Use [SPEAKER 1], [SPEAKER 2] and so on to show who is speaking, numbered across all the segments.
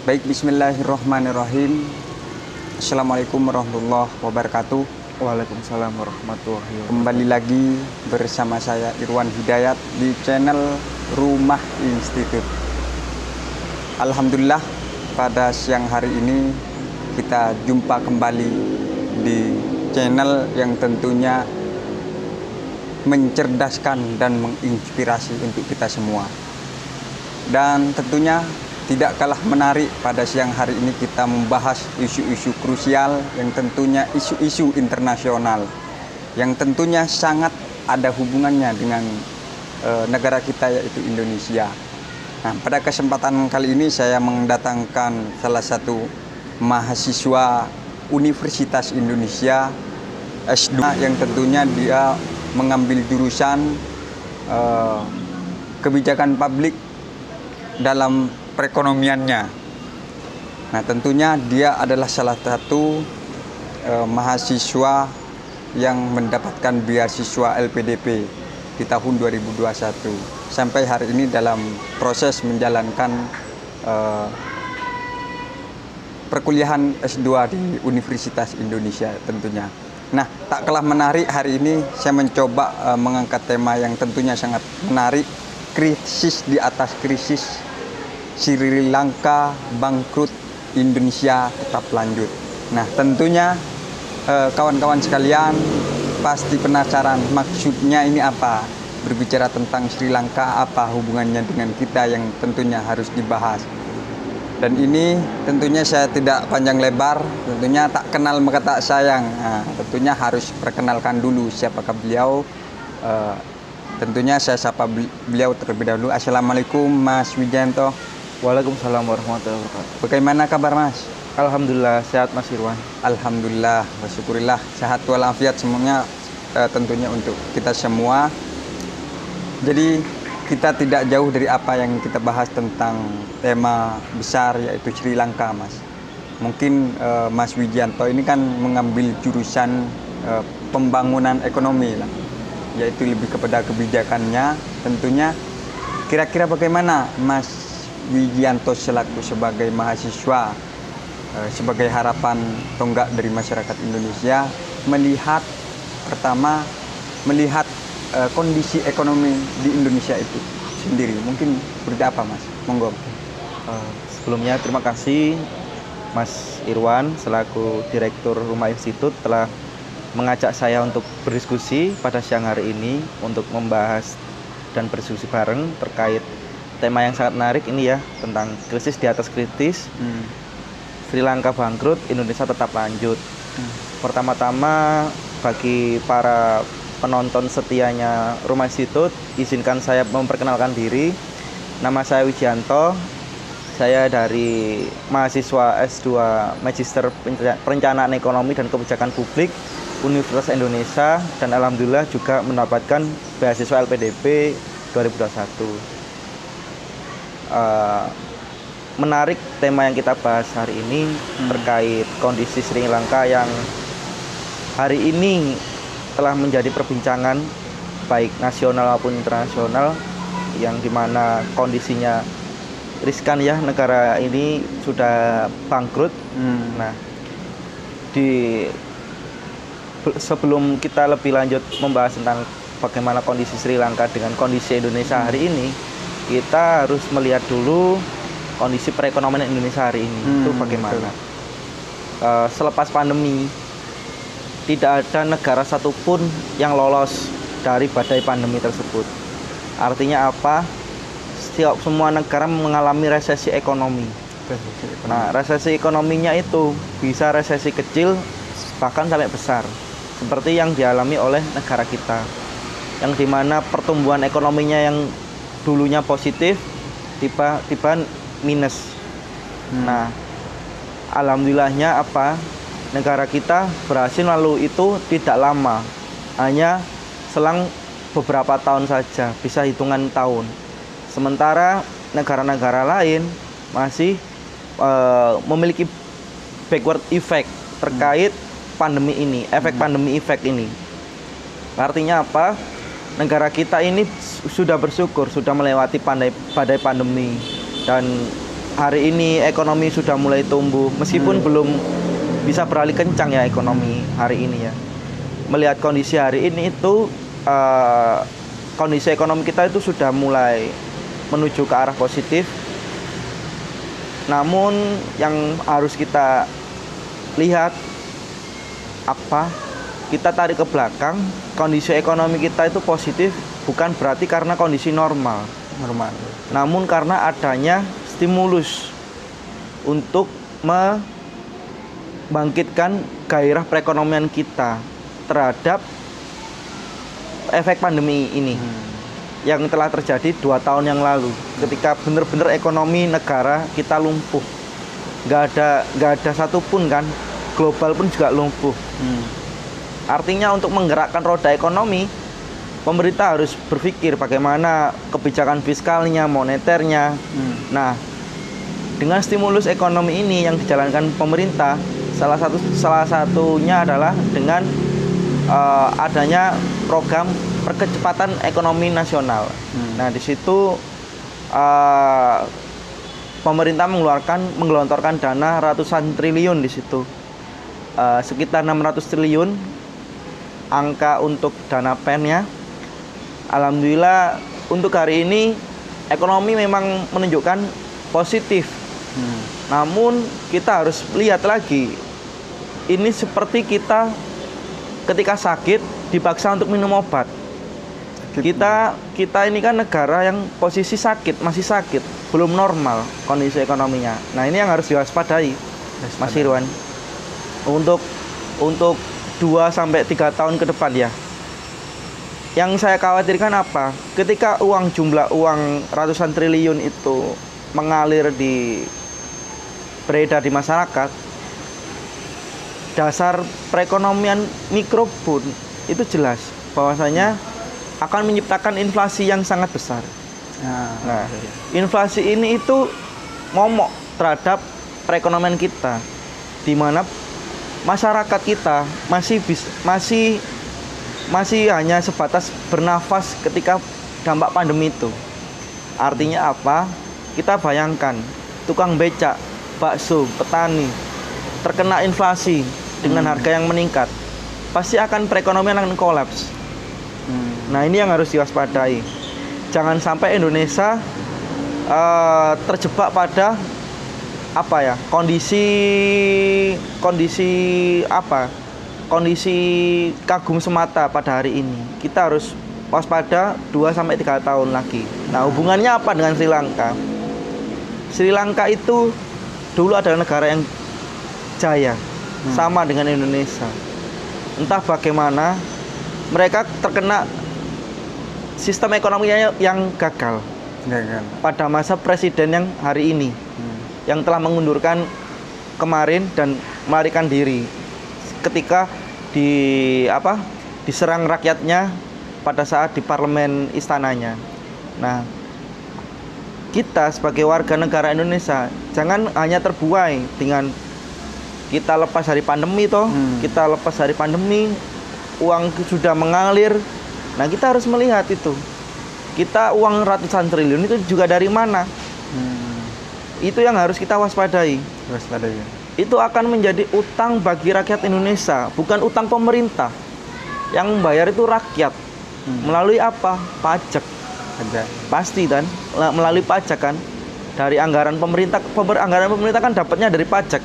[SPEAKER 1] Baik, bismillahirrahmanirrahim. Assalamualaikum warahmatullahi wabarakatuh.
[SPEAKER 2] Waalaikumsalam warahmatullahi wabarakatuh.
[SPEAKER 1] Kembali lagi bersama saya Irwan Hidayat di channel Rumah Institut. Alhamdulillah, pada siang hari ini kita jumpa kembali di channel yang tentunya mencerdaskan dan menginspirasi untuk kita semua. Dan tentunya tidak kalah menarik, pada siang hari ini kita membahas isu-isu krusial yang tentunya isu-isu internasional yang tentunya sangat ada hubungannya dengan negara kita, yaitu Indonesia. Nah, pada kesempatan kali ini saya mendatangkan salah satu mahasiswa Universitas Indonesia S2 yang tentunya dia mengambil jurusan kebijakan publik dalam perekonomiannya. Nah, tentunya dia adalah salah satu mahasiswa yang mendapatkan beasiswa LPDP di tahun 2021 sampai hari ini dalam proses menjalankan perkuliahan S2 di Universitas Indonesia tentunya. Nah, tak kalah menarik, hari ini saya mencoba mengangkat tema yang tentunya sangat menarik, krisis di atas krisis. Sri Lanka bangkrut, Indonesia tetap lanjut. Nah, tentunya kawan-kawan sekalian pasti penasaran maksudnya ini apa. Berbicara tentang Sri Lanka, apa hubungannya dengan kita yang tentunya harus dibahas. Dan ini tentunya saya tidak panjang lebar, tentunya tak kenal maka tak sayang. Nah, tentunya harus perkenalkan dulu siapakah beliau. Tentunya saya sapa beliau terlebih dahulu. Assalamualaikum Mas Wijanto.
[SPEAKER 2] Waalaikumsalam warahmatullahi wabarakatuh.
[SPEAKER 1] Bagaimana kabar Mas?
[SPEAKER 2] Alhamdulillah sehat Mas Irwan.
[SPEAKER 1] Alhamdulillah, bersyukurillah, sehat walafiat semuanya, tentunya untuk kita semua. Jadi kita tidak jauh dari apa yang kita bahas tentang tema besar, yaitu Sri Lanka, Mas. Mungkin Mas Wijanto ini kan mengambil jurusan pembangunan ekonomi lah, yaitu lebih kepada kebijakannya. Tentunya kira-kira bagaimana Mas Wijanto selaku sebagai mahasiswa, sebagai harapan tonggak dari masyarakat Indonesia melihat kondisi ekonomi di Indonesia itu sendiri, mungkin seperti apa Mas? Monggo.
[SPEAKER 2] Sebelumnya terima kasih Mas Irwan selaku Direktur Rumah Institut telah mengajak saya untuk berdiskusi pada siang hari ini untuk membahas dan berdiskusi bareng terkait tema yang sangat menarik ini ya, tentang krisis di atas kritis. Sri Lanka bangkrut, Indonesia tetap lanjut. Pertama-tama bagi para penonton setianya Rumah Institut, izinkan saya memperkenalkan diri. Nama saya Wijanto. Saya dari mahasiswa S2 Magister Perencanaan Ekonomi dan Kebijakan Publik Universitas Indonesia, dan alhamdulillah juga mendapatkan beasiswa LPDP 2021. Menarik tema yang kita bahas hari ini terkait kondisi Sri Lanka yang hari ini telah menjadi perbincangan baik nasional maupun internasional, yang dimana kondisinya riskan ya, negara ini sudah bangkrut. Nah, sebelum kita lebih lanjut membahas tentang bagaimana kondisi Sri Lanka dengan kondisi Indonesia hari ini, kita harus melihat dulu kondisi perekonomian Indonesia hari ini itu bagaimana. Selepas pandemi, tidak ada negara satupun yang lolos dari badai pandemi tersebut. Artinya apa? Semua negara mengalami resesi ekonomi. Nah, resesi ekonominya itu bisa resesi kecil bahkan sampai besar, seperti yang dialami oleh negara kita, yang dimana pertumbuhan ekonominya yang dulunya positif tiba-tiba minus. Nah, alhamdulillahnya apa? Negara kita berhasil lalu itu tidak lama, hanya selang beberapa tahun saja, bisa hitungan tahun. Sementara negara-negara lain masih memiliki backward effect terkait pandemi ini, efek pandemi effect ini. Artinya apa? Negara kita ini sudah bersyukur, sudah melewati badai pandemi, dan hari ini ekonomi sudah mulai tumbuh, meskipun belum bisa beralih kencang ya ekonomi hari ini ya. Melihat kondisi hari ini itu kondisi ekonomi kita itu sudah mulai menuju ke arah positif. Namun yang harus kita lihat kita tarik ke belakang, kondisi ekonomi kita itu positif bukan berarti karena kondisi normal. Namun karena adanya stimulus untuk membangkitkan gairah perekonomian kita terhadap efek pandemi ini yang telah terjadi 2 tahun yang lalu, ketika benar-benar ekonomi negara kita lumpuh, nggak ada satupun kan, global pun juga lumpuh. Artinya untuk menggerakkan roda ekonomi, pemerintah harus berpikir bagaimana kebijakan fiskalnya, moneternya. Nah, dengan stimulus ekonomi ini yang dijalankan pemerintah, salah satunya adalah dengan adanya program perkecepatan ekonomi nasional. Nah, di situ pemerintah menggelontorkan dana ratusan triliun di situ, sekitar 600 triliun angka untuk dana PEN-nya. Alhamdulillah untuk hari ini ekonomi memang menunjukkan positif. Namun kita harus lihat lagi, ini seperti kita ketika sakit dipaksa untuk minum obat. Kita ini kan negara yang posisi sakit, masih sakit, belum normal kondisi ekonominya. Nah, ini yang harus diwaspadai, Mas Irwan. Untuk 2-3 tahun ke depan ya. Yang saya khawatirkan apa? Ketika jumlah uang ratusan triliun itu mengalir beredar di masyarakat, dasar perekonomian mikro pun itu jelas bahwasanya akan menciptakan inflasi yang sangat besar. Nah, inflasi ini itu momok terhadap perekonomian kita, di mana masyarakat kita masih hanya sebatas bernafas ketika dampak pandemi itu. Artinya apa? Kita bayangkan tukang becak, bakso, petani terkena inflasi dengan harga yang meningkat, pasti akan perekonomian akan kolaps. Nah, ini yang harus diwaspadai. Jangan sampai Indonesia terjebak pada kondisi kagum semata pada hari ini. Kita harus waspada 2-3 tahun lagi. Nah, hubungannya apa dengan Sri Lanka? Sri Lanka itu dulu adalah negara yang jaya, sama dengan Indonesia. Entah bagaimana mereka terkena sistem ekonominya yang gagal pada masa presiden yang hari ini, yang telah mengundurkan kemarin dan melarikan diri ketika diserang rakyatnya pada saat di parlemen istananya. Nah, kita sebagai warga negara Indonesia jangan hanya terbuai dengan kita lepas dari pandemi kita lepas dari pandemi, uang sudah mengalir. Nah, kita harus melihat itu. Kita uang ratusan triliun itu juga dari mana? Itu yang harus kita waspadai. Itu akan menjadi utang bagi rakyat Indonesia, bukan utang pemerintah. Yang membayar itu rakyat. Melalui apa? Pajak. Pasti kan, melalui pajak kan. Dari anggaran pemerintah kan dapatnya dari pajak.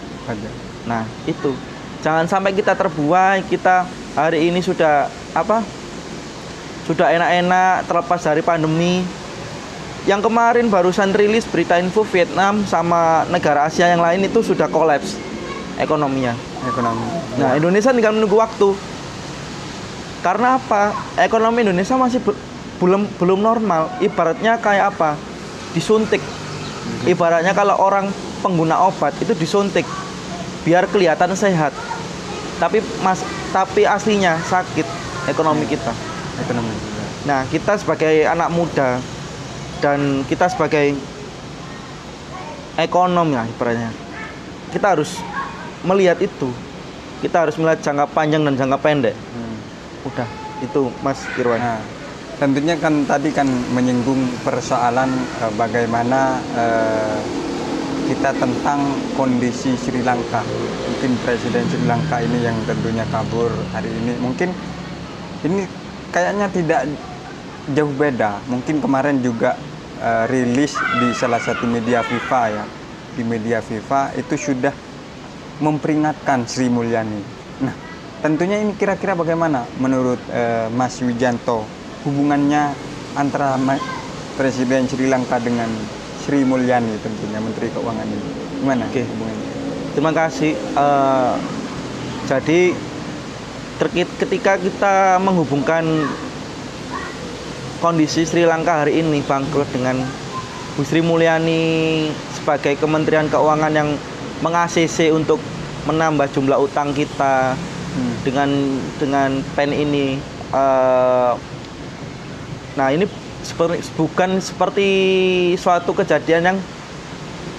[SPEAKER 2] Nah, itu. Jangan sampai kita terbuai, kita hari ini sudah enak-enak terlepas dari pandemi. Yang kemarin barusan rilis berita info, Vietnam sama negara Asia yang lain itu sudah kolaps ekonominya. Nah, Indonesia tinggal menunggu waktu. Karena apa? Ekonomi Indonesia masih belum normal. Ibaratnya kayak apa? Disuntik. Ibaratnya kalau orang pengguna obat itu disuntik biar kelihatan sehat. Tapi aslinya sakit ekonomi kita. Nah, kita sebagai anak muda dan kita sebagai ekonom ya ibaratnya, kita harus melihat itu. Kita harus melihat jangka panjang dan jangka pendek. Udah, itu Mas Irwan.
[SPEAKER 1] Nah, tentunya kan tadi kan menyinggung persoalan bagaimana kita tentang kondisi Sri Lanka. Mungkin Presiden Sri Lanka ini yang tentunya kabur hari ini. Mungkin ini kayaknya tidak jauh beda. Mungkin kemarin juga rilis di salah satu media FIFA ya. Di media FIFA itu sudah memperingatkan Sri Mulyani. Nah, tentunya ini kira-kira bagaimana menurut Mas Wijanto hubungannya antara Presiden Sri Lanka dengan Sri Mulyani tentunya Menteri Keuangan ini. Gimana hubungannya?
[SPEAKER 2] Terima kasih. Jadi ketika kita menghubungkan kondisi Sri Lanka hari ini bangkrut dengan Bu Sri Mulyani sebagai Kementerian Keuangan yang meng-ACC untuk menambah jumlah utang kita dengan PEN ini. Nah, ini bukan seperti suatu kejadian yang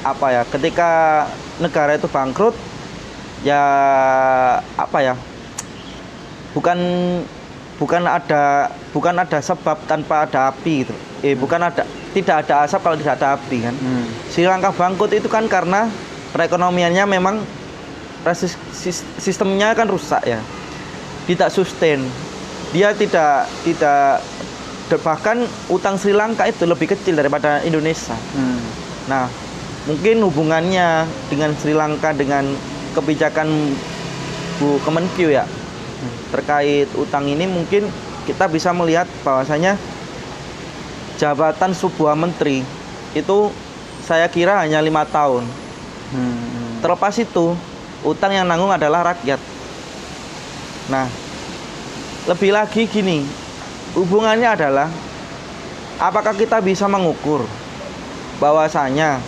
[SPEAKER 2] apa ya, ketika negara itu bangkrut ya apa ya, bukan ada sebab tanpa ada api gitu. Tidak ada asap kalau tidak ada api kan. Sri Lanka bangkrut itu kan karena perekonomiannya memang sistemnya kan rusak ya, tidak sustain. Dia tidak bahkan utang Sri Lanka itu lebih kecil daripada Indonesia. Nah, mungkin hubungannya dengan Sri Lanka dengan kebijakan Bu Kemenkyu ya terkait utang ini, mungkin kita bisa melihat bahwasanya jabatan sebuah menteri itu saya kira hanya 5 tahun. Terlepas itu utang yang nanggung adalah rakyat. Nah, lebih lagi gini, hubungannya adalah apakah kita bisa mengukur bahwasanya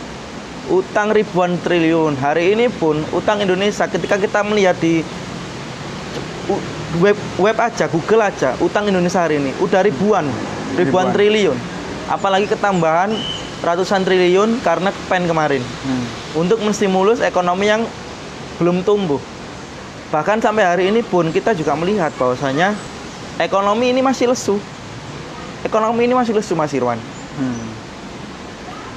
[SPEAKER 2] utang ribuan triliun hari ini pun utang Indonesia, ketika kita melihat di web aja, Google aja, utang Indonesia hari ini udah ribuan triliun, apalagi ketambahan ratusan triliun karena PEN kemarin untuk menstimulus ekonomi yang belum tumbuh. Bahkan sampai hari ini pun kita juga melihat bahwasanya ekonomi ini masih lesu. Mas Irwan.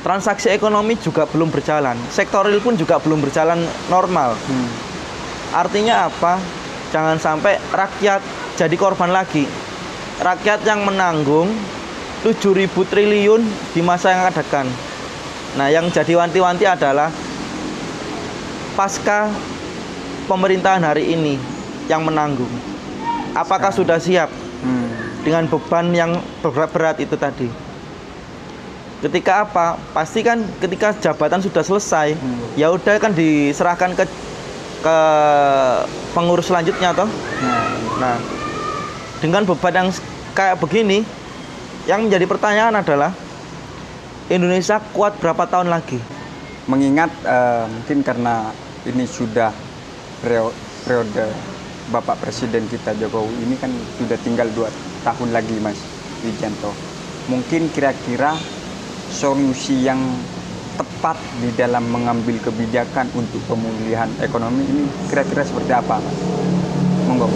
[SPEAKER 2] Transaksi ekonomi juga belum berjalan. Sektor real pun juga belum berjalan normal. Artinya apa? Jangan sampai rakyat jadi korban lagi. Rakyat yang menanggung 7.000 triliun di masa yang akan datang. Nah, yang jadi wanti-wanti adalah pasca pemerintahan hari ini yang menanggung. Apakah sudah siap dengan beban yang berat itu tadi? Ketika apa? Pasti kan ketika jabatan sudah selesai, ya udah kan diserahkan ke pengurus selanjutnya toh. Nah, dengan beban yang kayak begini, yang menjadi pertanyaan adalah Indonesia kuat berapa tahun lagi?
[SPEAKER 1] Mengingat mungkin karena ini sudah periode Bapak Presiden kita Jokowi ini kan sudah tinggal 2 tahun lagi, Mas Wijanto. Mungkin kira-kira solusi yang tepat di dalam mengambil kebijakan untuk pemulihan ekonomi ini kira-kira seperti apa, Mas? Monggo.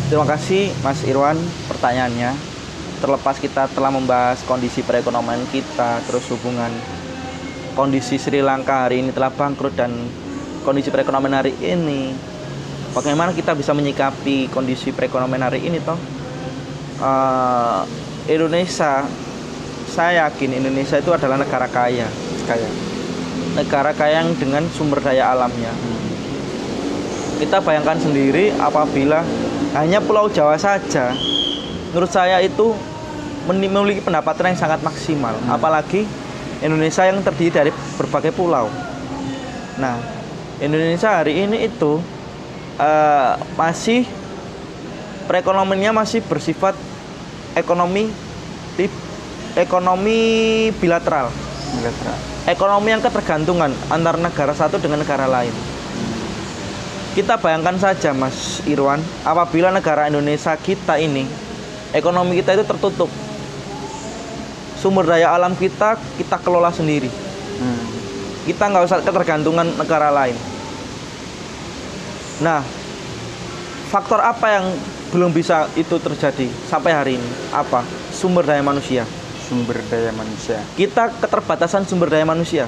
[SPEAKER 2] Terima kasih Mas Irwan pertanyaannya. Terlepas kita telah membahas kondisi perekonomian kita, terus hubungan kondisi Sri Lanka hari ini telah bangkrut dan kondisi perekonomian hari ini, bagaimana kita bisa menyikapi kondisi perekonomian hari ini toh? Indonesia, saya yakin Indonesia itu adalah negara kaya. Negara kaya yang dengan sumber daya alamnya. Kita bayangkan sendiri apabila hanya Pulau Jawa saja, menurut saya itu memiliki pendapatan yang sangat maksimal. Apalagi Indonesia yang terdiri dari berbagai pulau. Nah, Indonesia hari ini itu masih perekonomiannya masih bersifat ekonomi bilateral. Ekonomi yang ketergantungan antar negara satu dengan negara lain. Kita bayangkan saja Mas Irwan, apabila negara Indonesia kita ini ekonomi kita itu tertutup, sumber daya alam kita kelola sendiri. Kita nggak usah ketergantungan negara lain. Nah, faktor apa yang belum bisa itu terjadi sampai hari ini? Apa? Sumber daya manusia.
[SPEAKER 1] sumber daya manusia.
[SPEAKER 2] Kita keterbatasan sumber daya manusia.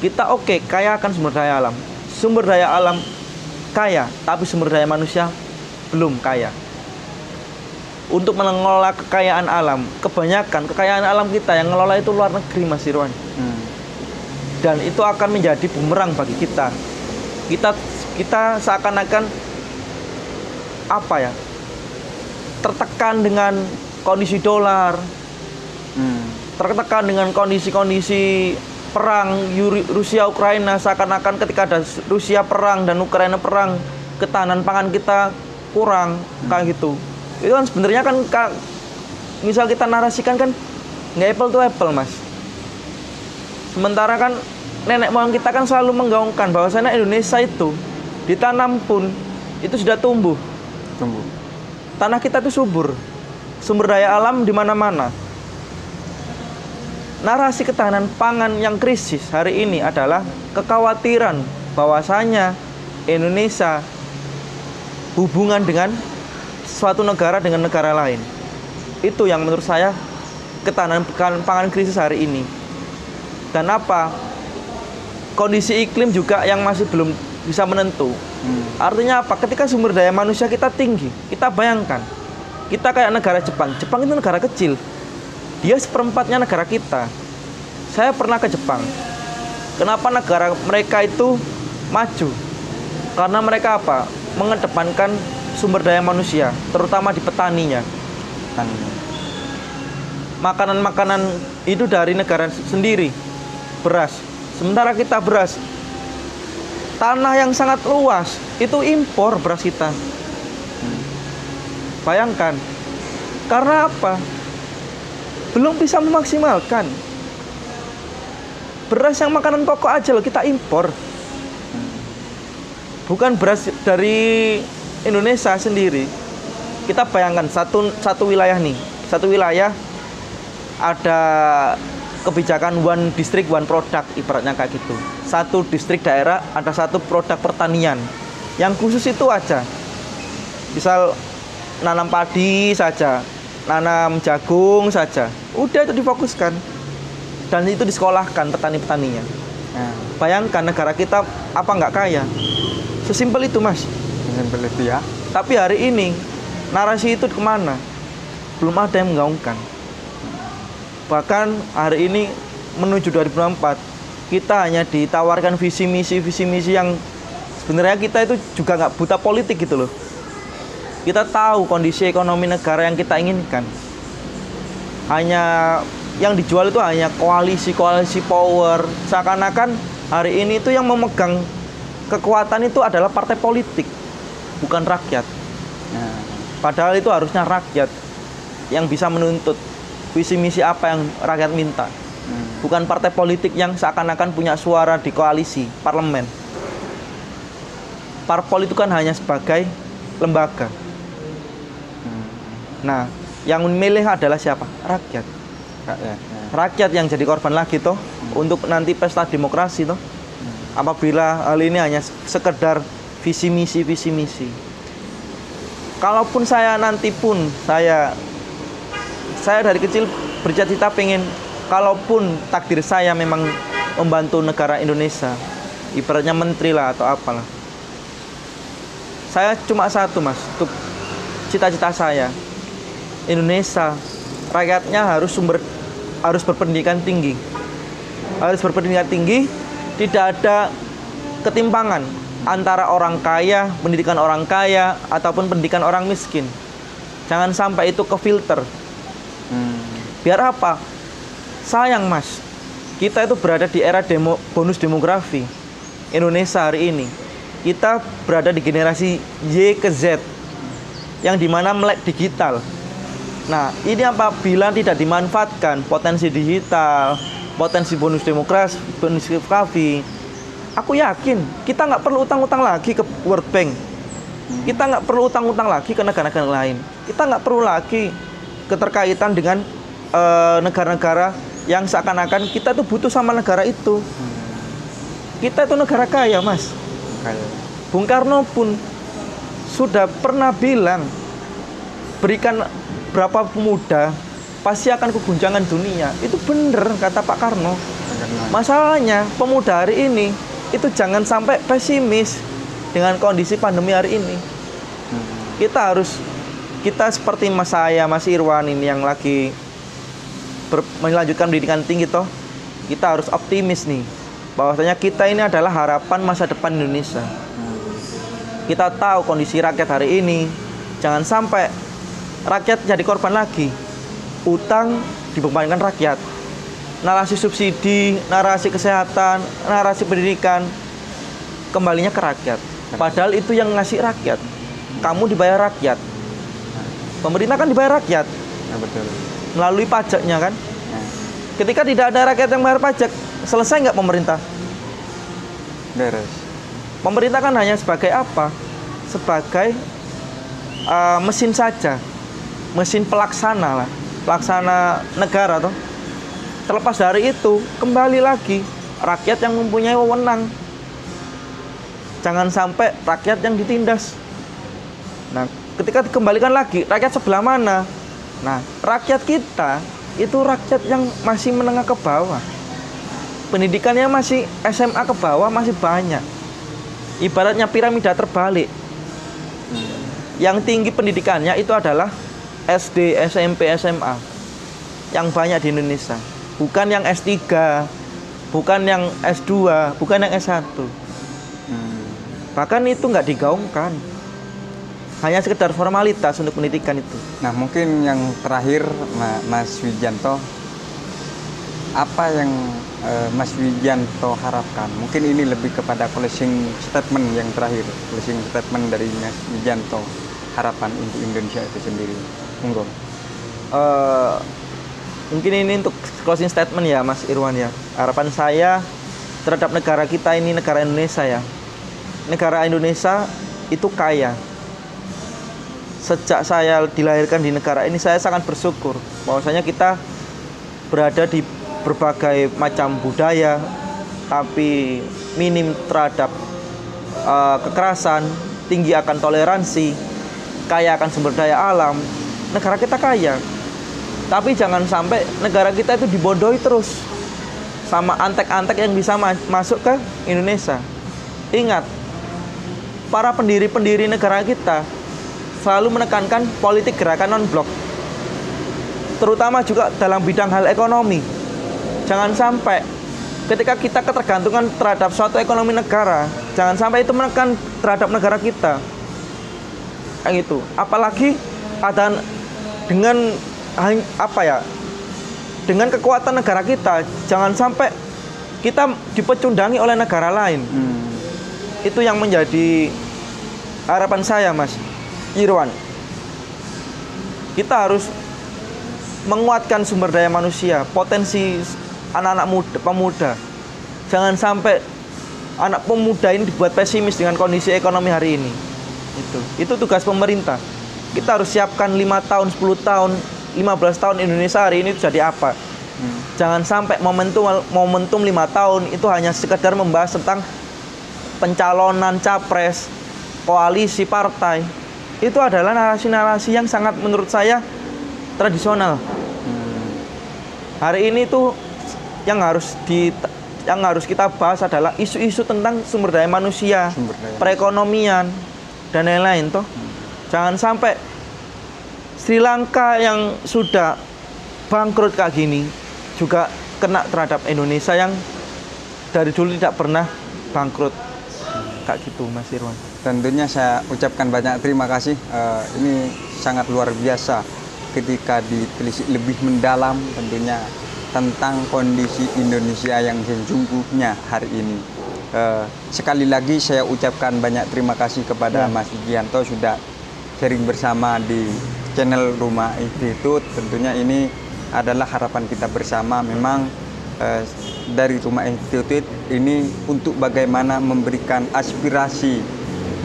[SPEAKER 2] Kita kaya akan sumber daya alam. Sumber daya alam kaya, tapi sumber daya manusia belum kaya. Untuk mengelola kekayaan alam, kebanyakan kekayaan alam kita yang ngelola itu luar negeri, Mas Irwan. Dan itu akan menjadi bumerang bagi kita. Kita seakan-akan tertekan dengan kondisi dolar, tertekan dengan kondisi-kondisi perang Rusia Ukraina. Seakan-akan ketika ada Rusia perang dan Ukraina perang, ketahanan pangan kita kurang, kayak gitu. Itu kan sebenarnya kan misal kita narasikan kan nggak apple to apple, Mas. Sementara kan nenek moyang kita kan selalu menggaungkan bahwasanya Indonesia itu ditanam pun itu sudah tumbuh. Tanah kita itu subur, sumber daya alam di mana-mana. Narasi ketahanan pangan yang krisis hari ini adalah kekhawatiran bahwasanya Indonesia hubungan dengan suatu negara dengan negara lain. Itu yang menurut saya ketahanan pangan krisis hari ini. Dan kondisi iklim juga yang masih belum bisa menentu. Artinya apa? Ketika sumber daya manusia kita tinggi, kita bayangkan kita kayak negara Jepang. Jepang itu negara kecil, dia seperempatnya negara kita. Saya pernah ke Jepang. Kenapa negara mereka itu maju? Karena mereka mengedepankan sumber daya manusia, terutama di petaninya. Makanan-makanan itu dari negara sendiri, beras. Sementara kita beras, tanah yang sangat luas, itu impor beras kita. Bayangkan, karena apa? Belum bisa memaksimalkan. Beras yang makanan pokok aja loh kita impor. Bukan beras dari Indonesia sendiri. Kita bayangkan satu wilayah nih, satu wilayah ada kebijakan one district one product, ibaratnya kayak gitu. Satu distrik daerah ada satu produk pertanian yang khusus itu aja. Misal nanam padi saja, nanam jagung saja, udah itu difokuskan dan itu disekolahkan petani-petaninya. Bayangkan negara kita nggak kaya? Sesimpel itu, Mas.
[SPEAKER 1] Sesimpel itu ya.
[SPEAKER 2] Tapi hari ini narasi itu kemana? Belum ada yang menggaungkan. Bahkan hari ini menuju 2024 kita hanya ditawarkan visi misi yang sebenarnya kita itu juga nggak buta politik gitu loh. Kita tahu kondisi ekonomi negara yang kita inginkan. Hanya yang dijual itu hanya koalisi power. Seakan-akan hari ini itu yang memegang kekuatan itu adalah partai politik, bukan rakyat. Padahal itu harusnya rakyat yang bisa menuntut visi misi apa yang rakyat minta. Bukan partai politik yang seakan-akan punya suara di koalisi, parlemen. Parpol itu kan hanya sebagai lembaga. Nah, yang memilih adalah siapa? Rakyat. Rakyat yang jadi korban lagi toh untuk nanti pesta demokrasi toh. Apabila hal ini hanya sekedar visi misi. Kalaupun saya nanti pun saya dari kecil bercita-cita pengen, kalaupun takdir saya memang membantu negara Indonesia, ibaratnya menteri lah atau apalah. Saya cuma satu, Mas, untuk cita-cita saya. Indonesia rakyatnya harus berpendidikan tinggi. Harus berpendidikan tinggi, tidak ada ketimpangan antara orang kaya, pendidikan orang kaya ataupun pendidikan orang miskin. Jangan sampai itu kefilter. Biar apa? Sayang, Mas, kita itu berada di era bonus demografi. Indonesia hari ini kita berada di generasi Y ke Z yang dimana melek digital. Nah, ini apabila tidak dimanfaatkan potensi digital, potensi bonus demografi, aku yakin kita nggak perlu utang-utang lagi ke World Bank. Kita nggak perlu utang-utang lagi ke negara-negara lain. Kita nggak perlu lagi keterkaitan dengan negara-negara yang seakan-akan kita tuh butuh sama negara itu. Kita itu negara kaya, Mas. Bung Karno pun sudah pernah bilang, berikan berapa pemuda pasti akan keguncangan dunia. Itu bener kata Pak Karno.
[SPEAKER 1] Karena
[SPEAKER 2] Masalahnya pemuda hari ini itu jangan sampai pesimis dengan kondisi pandemi hari ini. Kita seperti Mas Irwan ini yang lagi melanjutkan pendidikan tinggi toh, kita harus optimis nih bahwasanya kita ini adalah harapan masa depan Indonesia. Kita tahu kondisi rakyat hari ini, jangan sampai rakyat jadi korban lagi. Utang dibebankan rakyat. Narasi subsidi, narasi kesehatan, narasi pendidikan kembalinya ke rakyat. Padahal itu yang ngasih rakyat. Kamu dibayar rakyat. Pemerintah kan dibayar rakyat.
[SPEAKER 1] ya betul.
[SPEAKER 2] Melalui pajaknya kan.
[SPEAKER 1] Ya,
[SPEAKER 2] Ketika tidak ada rakyat yang bayar pajak, selesai nggak pemerintah?
[SPEAKER 1] beres.
[SPEAKER 2] Pemerintah kan hanya sebagai apa? Sebagai mesin saja, mesin pelaksana lah, pelaksana negara toh. Terlepas dari itu, kembali lagi rakyat yang mempunyai wewenang. Jangan sampai rakyat yang ditindas. Nah, ketika dikembalikan lagi, rakyat sebelah mana? Nah, rakyat kita itu rakyat yang masih menengah ke bawah. Pendidikannya masih SMA ke bawah masih banyak. Ibaratnya piramida terbalik. Yang tinggi pendidikannya itu adalah SD, SMP, SMA. Yang banyak di Indonesia. Bukan yang S3, bukan yang S2, bukan yang S1. Bahkan itu nggak digaungkan. Hanya sekedar formalitas untuk pendidikan itu.
[SPEAKER 1] Nah, mungkin yang terakhir, Mas Wijanto, apa yang Mas Wijanto harapkan? Mungkin ini lebih kepada closing statement yang terakhir, closing statement dari Mas Wijanto, harapan untuk Indonesia itu sendiri. Monggo.
[SPEAKER 2] Mungkin ini untuk closing statement ya Mas Irwan ya. Harapan saya terhadap negara kita ini, negara Indonesia ya. Negara Indonesia itu kaya. Sejak saya dilahirkan di negara ini, saya sangat bersyukur bahwasanya kita berada di berbagai macam budaya, tapi minim terhadap kekerasan, tinggi akan toleransi, kaya akan sumber daya alam. Negara kita kaya, tapi jangan sampai negara kita itu dibodohi terus sama antek-antek yang bisa masuk ke Indonesia. Ingat, para pendiri-pendiri negara kita selalu menekankan politik gerakan non-blok, terutama juga dalam bidang hal ekonomi. Jangan sampai ketika kita ketergantungan terhadap suatu ekonomi negara, jangan sampai itu menekan terhadap negara kita. Kayak gitu. Apalagi ada dengan dengan kekuatan negara kita, jangan sampai kita dipecundangi oleh negara lain. Itu yang menjadi harapan saya, Mas Irwan. Kita harus menguatkan sumber daya manusia, potensi anak-anak pemuda. Jangan sampai anak pemuda ini dibuat pesimis dengan kondisi ekonomi hari ini. Itu tugas pemerintah. Kita harus siapkan 5 tahun, 10 tahun, 15 tahun Indonesia hari ini itu jadi apa. Jangan sampai momentum 5 tahun itu hanya sekedar membahas tentang pencalonan capres, koalisi partai. Itu adalah narasi-narasi yang sangat menurut saya tradisional. Hari ini tuh yang harus kita bahas adalah isu-isu tentang sumber daya manusia, perekonomian dan lain-lain toh. Jangan sampai Sri Lanka yang sudah bangkrut kayak gini juga kena terhadap Indonesia yang dari dulu tidak pernah bangkrut. Kayak gitu Mas Irwan.
[SPEAKER 1] Tentunya saya ucapkan banyak terima kasih. Ini sangat luar biasa ketika ditelisik lebih mendalam tentunya tentang kondisi Indonesia yang sesungguhnya hari ini. Sekali lagi saya ucapkan banyak terima kasih kepada Mas Wijanto sudah sharing bersama di channel Rumah Institute. Tentunya ini adalah harapan kita bersama. Memang dari Rumah Institute ini untuk bagaimana memberikan aspirasi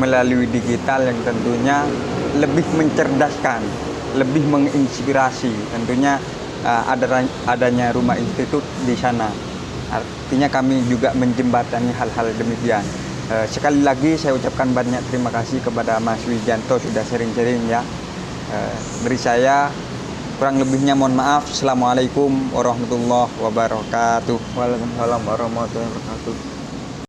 [SPEAKER 1] melalui digital yang tentunya lebih mencerdaskan, lebih menginspirasi. Tentunya adanya Rumah Institute di sana. Artinya kami juga menjembatani hal-hal demikian. Sekali lagi saya ucapkan banyak terima kasih kepada Mas Wijanto sudah sharing-sharing ya. Dari saya Kurang lebihnya mohon maaf. Assalamualaikum warahmatullahi wabarakatuh.
[SPEAKER 2] Waalaikumsalam warahmatullahi wabarakatuh.